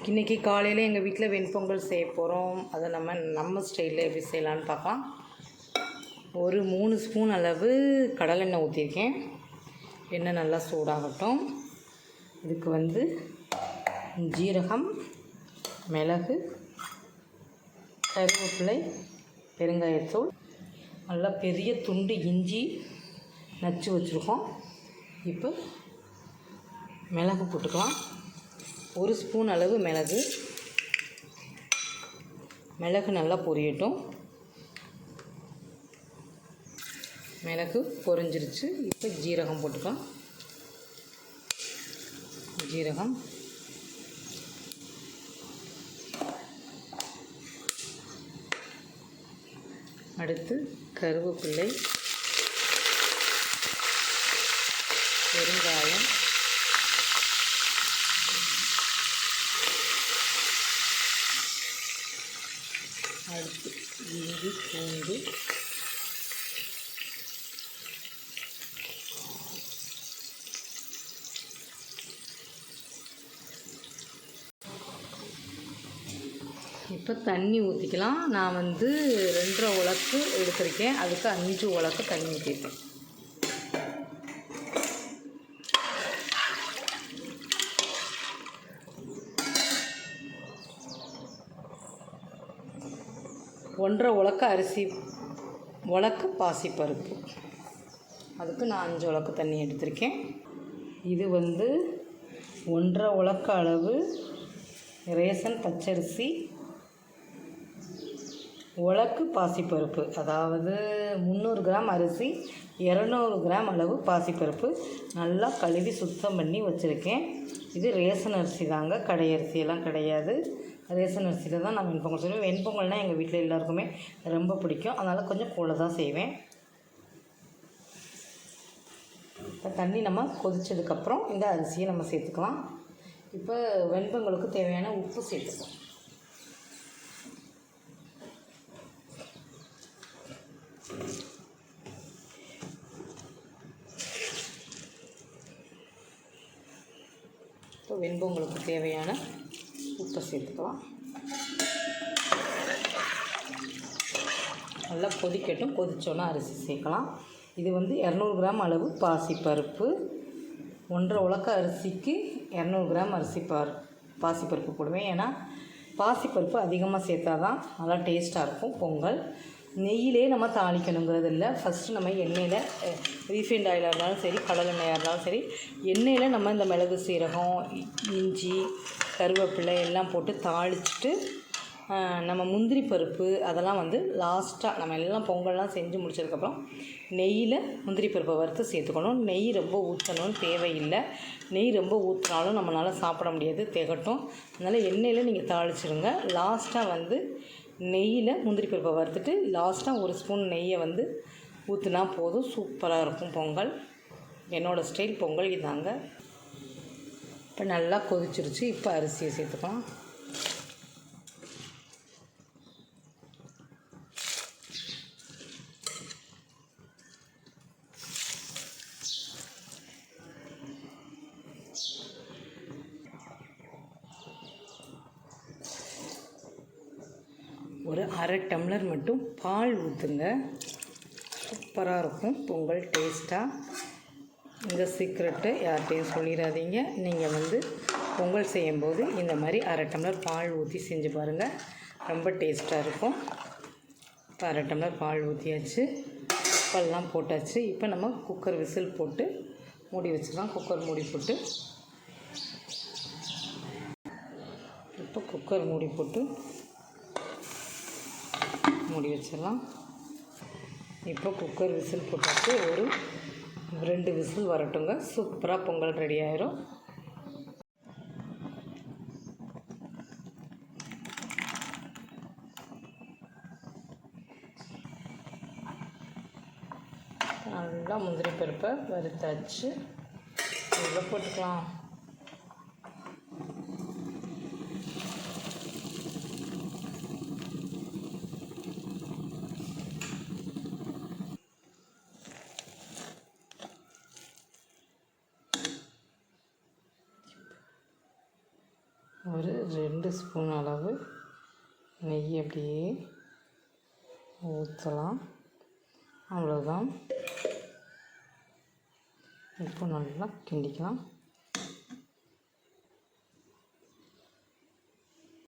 இன்றைக்கி காலையில் எங்கள் வீட்டில் வெண்பொங்கல் செய்ய போகிறோம். அதை நம்ம ஸ்டைலில் எப்படி செய்யலான்னு பார்க்கலாம். ஒரு 3 ஸ்பூன் அளவு கடலெண்ணெய் ஊற்றிருக்கேன். எண்ணெய் நல்லா சூடாகட்டும். இதுக்கு ஜீரகம், மிளகு, கருவேப்பிலை, பெருங்காயத்தூள், நல்லா பெரிய துண்டு இஞ்சி நச்சு வச்சுருக்கோம். இப்போ மிளகு போட்டுக்கலாம். 1 ஸ்பூன் அளவு மிளகு நல்லா பொரியட்டும். மிளகு பொரிஞ்சிருச்சு. இப்போ ஜீரகம் போட்டுக்கலாம். ஜீரகம், அடுத்து கருவேப்பிலை, பெருங்காயம், அடுத்து இஞ்சி, பூண்டு, இப்போ தண்ணி ஊற்றிக்கலாம். நான் 2.5 உலக்கு எடுத்திருக்கேன். அதுக்கு 5 உலக்கு தண்ணி ஊற்றிருக்கேன். ஒன்றரை உலக்கு பாசிப்பருப்பு, அதுக்கு நான் 5 உலக்கு தண்ணி எடுத்திருக்கேன். இது 1.5 உலக்கு அளவு ரேஷன் பச்சரிசி, உலக்கு பாசிப்பருப்பு, அதாவது 300 கிராம் அரிசி, 200 கிராம் அளவு பாசிப்பருப்பு நல்லா கழுவி சுத்தம் பண்ணி வச்சுருக்கேன். இது ரேஷன் அரிசி தாங்க, கடை அரிசியெல்லாம் கிடையாது. ரேஷன் அரிசியில் தான் நான் வெண்பொங்கல் செய்வேன். வெண்பொங்கல்னால் எங்கள் வீட்டில் எல்லாருக்குமே ரொம்ப பிடிக்கும். அதனால் கொஞ்சம் கூட தான் செய்வேன். இப்போ தண்ணி நம்ம கொதித்ததுக்கப்புறம் இந்த அரிசியை நம்ம சேர்த்துக்கலாம். இப்போ வெண்பொங்கலுக்கு தேவையான உப்பு சேர்த்துக்கலாம். இப்போ வெண்பொங்கலுக்கு தேவையான உப்பை சேர்த்துக்கலாம். நல்லா கொதிக்கட்டும். கொதித்தோன்னா அரிசி சேர்க்கலாம். இது 200 கிராம் அளவு பாசிப்பருப்பு. 1.5 உலக்கு அரிசிக்கு 200 கிராம் பாசிப்பருப்பு போடுவேன். ஏன்னா பாசிப்பருப்பு அதிகமாக சேர்த்தா தான் நல்லா டேஸ்ட்டாக இருக்கும் பொங்கல். நெய்யிலே நம்ம தாளிக்கணுங்கிறது இல்லை. ஃபஸ்ட்டு நம்ம எண்ணெயில் ரீஃபைண்ட் ஆயிலாக இருந்தாலும் சரி, கடலெண்ணெயாக இருந்தாலும் சரி, எண்ணெயில் நம்ம இந்த மிளகு, சீரகம், இஞ்சி, கருவேப்பிலை எல்லாம் போட்டு தாளிச்சிட்டு நம்ம முந்திரி பருப்பு அதெல்லாம் லாஸ்ட்டாக நம்ம எல்லாம் பொங்கல்லாம் செஞ்சு முடிச்சதுக்கப்புறம் நெய்யில் முந்திரி பருப்பை வறுத்து சேர்த்துக்கணும். நெய் ரொம்ப ஊற்றணும்னு தேவையில்லை. நெய் ரொம்ப ஊற்றினாலும் நம்மளால் சாப்பிட முடியாது, திகட்டும். அதனால் எண்ணெயில் நீங்கள் தாளிச்சிருங்க. லாஸ்ட்டாக நெய்யில் முந்திரி பருப்பை வறுத்துட்டு லாஸ்ட்டாக 1 ஸ்பூன் நெய்யை ஊற்றினா போதும். சூப்பராக இருக்கும் பொங்கல். என்னோடய ஸ்டைல் பொங்கல் இதாங்க. இப்போ நல்லா கொதிச்சிருச்சு. இப்போ அரிசியை சேர்த்துக்கலாம். ஒரு 1/2 டம்ளர் மட்டும் பால் ஊற்றுங்க. சூப்பராக இருக்கும் பொங்கல் டேஸ்ட்டாக. இந்த சீக்ரெட்டு யார்கிட்டையும் சொல்லிடாதீங்க. நீங்கள் பொங்கல் செய்யும்போது இந்த மாதிரி 1/2 டம்ளர் பால் ஊற்றி செஞ்சு பாருங்கள். ரொம்ப டேஸ்ட்டாக இருக்கும். இப்போ 1/2 டம்ளர் பால் ஊற்றியாச்சு. உப்பெல்லாம் போட்டாச்சு. இப்போ நம்ம குக்கர் விசில் போட்டு மூடி வச்சிடலாம். குக்கர் மூடி போட்டு மூடி வச்சிடலாம். இப்போ குக்கர் விசில் போட்டாச்சு. ஒரு 2 விசில் வரட்டுங்க. சூப்பராக பொங்கல் ரெடி ஆயிரும். நல்லா முந்திரி பருப்பை வறுத்தாச்சு. இவ்வளோ போட்டுக்கலாம். ஒரு 2 ஸ்பூன் அளவு நெய் அப்படியே ஊற்றலாம். அவ்வளோதான். இப்போ நல்லா கிண்டிக்கலாம்.